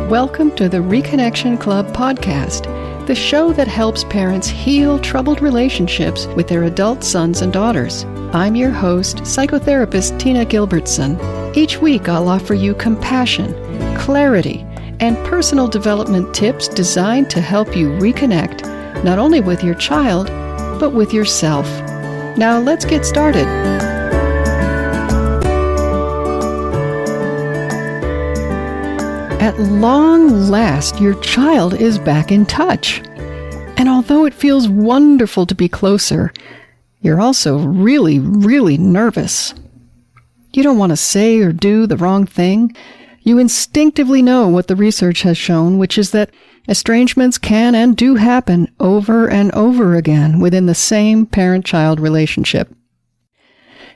Welcome to the Reconnection Club podcast, the show that helps parents heal troubled relationships with their adult sons and daughters. I'm your host, psychotherapist Tina Gilbertson. Each week I'll offer you compassion, clarity, and personal development tips designed to help you reconnect not only with your child, but with yourself. Now let's get started. At long last, your child is back in touch. And although it feels wonderful to be closer, you're also really, really nervous. You don't want to say or do the wrong thing. You instinctively know what the research has shown, which is that estrangements can and do happen over and over again within the same parent-child relationship.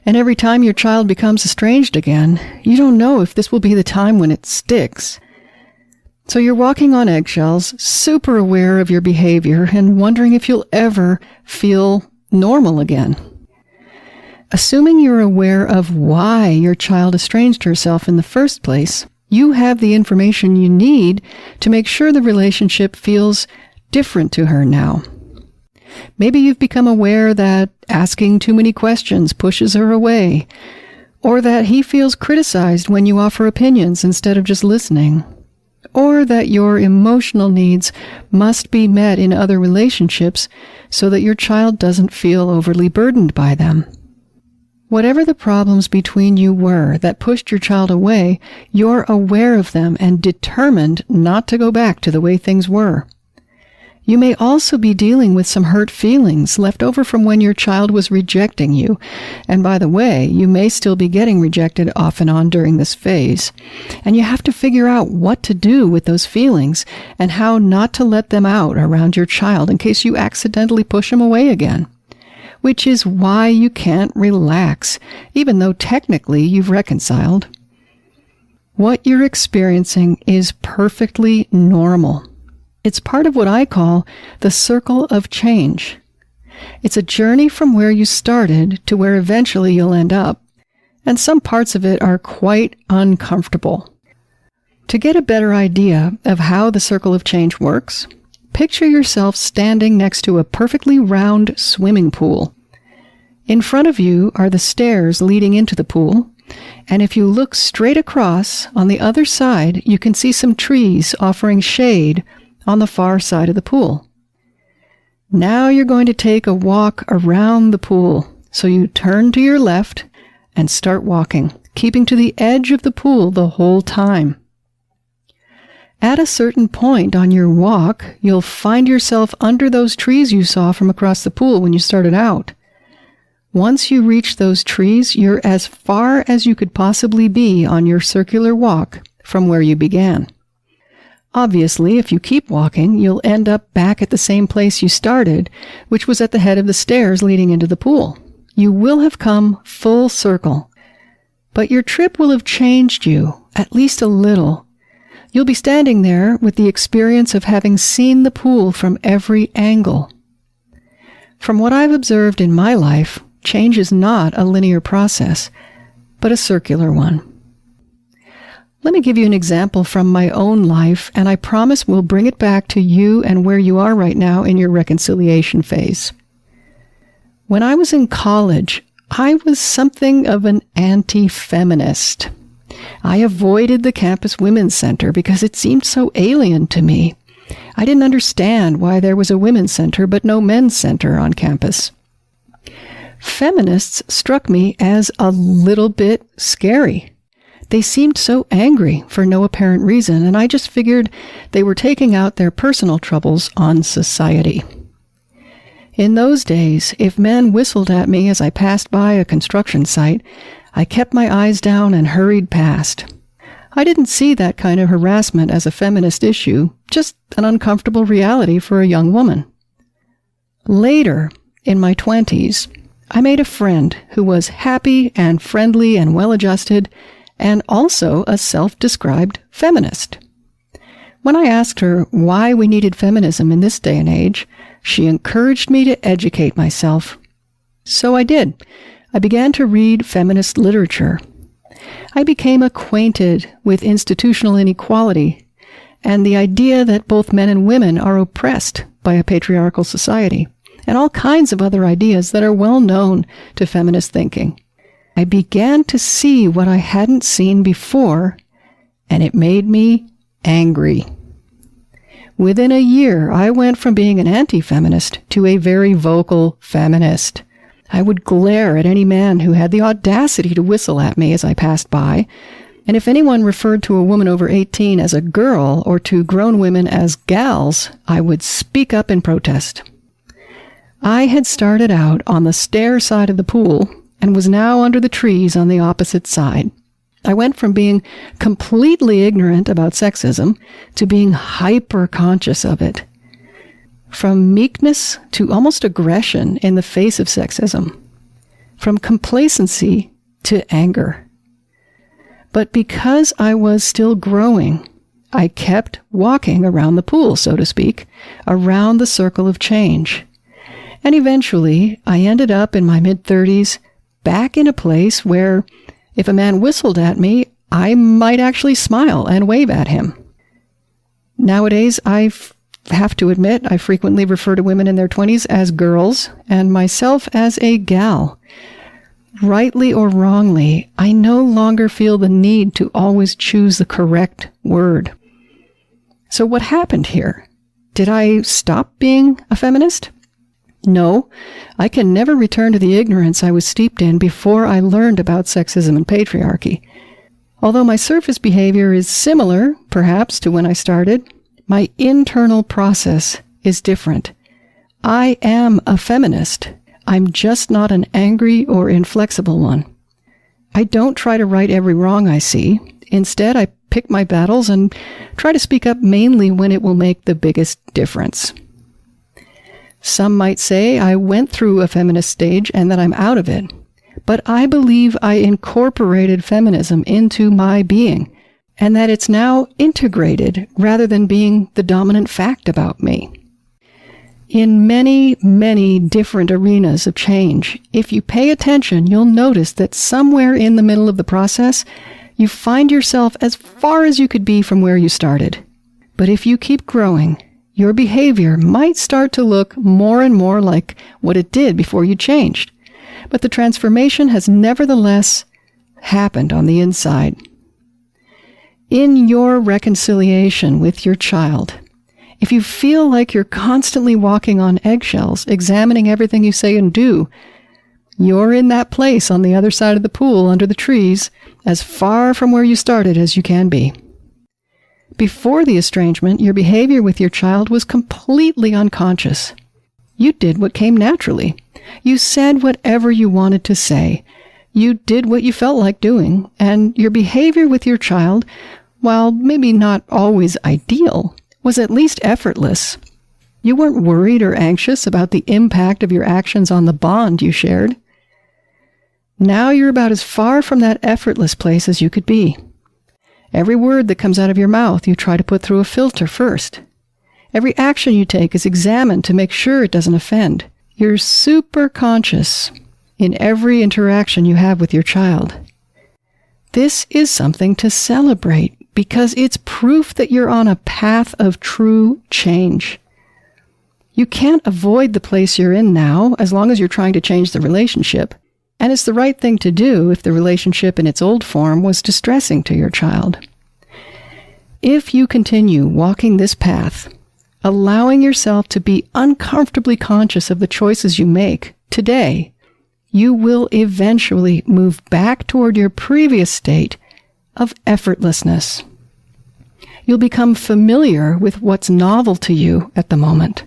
And every time your child becomes estranged again, you don't know if this will be the time when it sticks. So you're walking on eggshells, super aware of your behavior and wondering if you'll ever feel normal again. Assuming you're aware of why your child estranged herself in the first place, you have the information you need to make sure the relationship feels different to her now. Maybe you've become aware that asking too many questions pushes her away, or that he feels criticized when you offer opinions instead of just listening, or that your emotional needs must be met in other relationships so that your child doesn't feel overly burdened by them. Whatever the problems between you were that pushed your child away, you're aware of them and determined not to go back to the way things were. You may also be dealing with some hurt feelings left over from when your child was rejecting you. And by the way, you may still be getting rejected off and on during this phase. And you have to figure out what to do with those feelings and how not to let them out around your child in case you accidentally push him away again. Which is why you can't relax, even though technically you've reconciled. What you're experiencing is perfectly normal. It's part of what I call the circle of change. It's a journey from where you started to where eventually you'll end up, and some parts of it are quite uncomfortable. To get a better idea of how the circle of change works, picture yourself standing next to a perfectly round swimming pool. In front of you are the stairs leading into the pool, and if you look straight across, on the other side, you can see some trees offering shade on the far side of the pool. Now you're going to take a walk around the pool, so you turn to your left and start walking, keeping to the edge of the pool the whole time. At a certain point on your walk, you'll find yourself under those trees you saw from across the pool when you started out. Once you reach those trees, you're as far as you could possibly be on your circular walk from where you began. Obviously, if you keep walking, you'll end up back at the same place you started, which was at the head of the stairs leading into the pool. You will have come full circle. But your trip will have changed you, at least a little. You'll be standing there with the experience of having seen the pool from every angle. From what I've observed in my life, change is not a linear process, but a circular one. Let me give you an example from my own life, and I promise we'll bring it back to you and where you are right now in your reconciliation phase. When I was in college, I was something of an anti-feminist. I avoided the campus women's center because it seemed so alien to me. I didn't understand why there was a women's center but no men's center on campus. Feminists struck me as a little bit scary. They seemed so angry for no apparent reason, and I just figured they were taking out their personal troubles on society. In those days, if men whistled at me as I passed by a construction site, I kept my eyes down and hurried past. I didn't see that kind of harassment as a feminist issue, just an uncomfortable reality for a young woman. Later, in my 20s, I made a friend who was happy and friendly and well-adjusted, and also a self-described feminist. When I asked her why we needed feminism in this day and age, she encouraged me to educate myself. So I did. I began to read feminist literature. I became acquainted with institutional inequality and the idea that both men and women are oppressed by a patriarchal society, and all kinds of other ideas that are well known to feminist thinking. I began to see what I hadn't seen before, and it made me angry. Within a year, I went from being an anti-feminist to a very vocal feminist. I would glare at any man who had the audacity to whistle at me as I passed by, and if anyone referred to a woman over 18 as a girl or to grown women as gals, I would speak up in protest. I had started out on the stair side of the pool and was now under the trees on the opposite side. I went from being completely ignorant about sexism to being hyper-conscious of it. From meekness to almost aggression in the face of sexism. From complacency to anger. But because I was still growing, I kept walking around the pool, so to speak, around the circle of change. And eventually, I ended up in my mid-30s, back in a place where, if a man whistled at me, I might actually smile and wave at him. Nowadays, I have to admit, I frequently refer to women in their 20s as girls, and myself as a gal. Rightly or wrongly, I no longer feel the need to always choose the correct word. So what happened here? Did I stop being a feminist? No, I can never return to the ignorance I was steeped in before I learned about sexism and patriarchy. Although my surface behavior is similar, perhaps, to when I started, my internal process is different. I am a feminist. I'm just not an angry or inflexible one. I don't try to right every wrong I see. Instead, I pick my battles and try to speak up mainly when it will make the biggest difference. Some might say I went through a feminist stage and that I'm out of it. But I believe I incorporated feminism into my being, and that it's now integrated rather than being the dominant fact about me. In many, many different arenas of change, if you pay attention, you'll notice that somewhere in the middle of the process, you find yourself as far as you could be from where you started. But if you keep growing, your behavior might start to look more and more like what it did before you changed. But the transformation has nevertheless happened on the inside. In your reconciliation with your child, if you feel like you're constantly walking on eggshells, examining everything you say and do, you're in that place on the other side of the pool under the trees, as far from where you started as you can be. Before the estrangement, your behavior with your child was completely unconscious. You did what came naturally. You said whatever you wanted to say. You did what you felt like doing, and your behavior with your child, while maybe not always ideal, was at least effortless. You weren't worried or anxious about the impact of your actions on the bond you shared. Now you're about as far from that effortless place as you could be. Every word that comes out of your mouth, you try to put through a filter first. Every action you take is examined to make sure it doesn't offend. You're super conscious in every interaction you have with your child. This is something to celebrate because it's proof that you're on a path of true change. You can't avoid the place you're in now as long as you're trying to change the relationship. And it's the right thing to do if the relationship in its old form was distressing to your child. If you continue walking this path, allowing yourself to be uncomfortably conscious of the choices you make today, you will eventually move back toward your previous state of effortlessness. You'll become familiar with what's novel to you at the moment.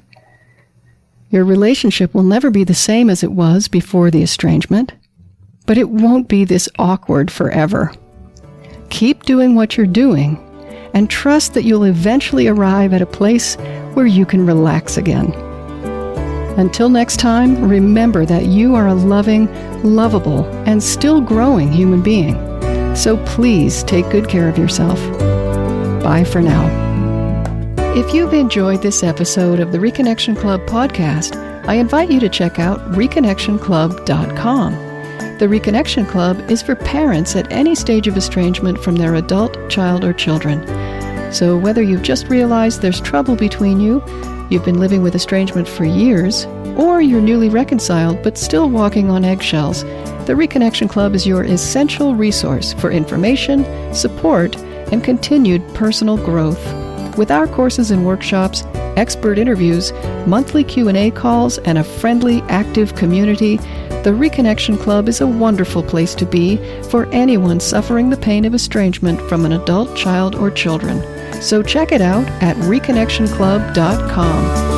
Your relationship will never be the same as it was before the estrangement, but it won't be this awkward forever. Keep doing what you're doing, and trust that you'll eventually arrive at a place where you can relax again. Until next time, remember that you are a loving, lovable, and still growing human being. So please take good care of yourself. Bye for now. If you've enjoyed this episode of the Reconnection Club podcast, I invite you to check out reconnectionclub.com. The Reconnection Club is for parents at any stage of estrangement from their adult, child, or children. So whether you've just realized there's trouble between you, you've been living with estrangement for years, or you're newly reconciled but still walking on eggshells, the Reconnection Club is your essential resource for information, support, and continued personal growth. With our courses and workshops, expert interviews, monthly Q&A calls, and a friendly, active community, the Reconnection Club is a wonderful place to be for anyone suffering the pain of estrangement from an adult, child, or children. So check it out at reconnectionclub.com.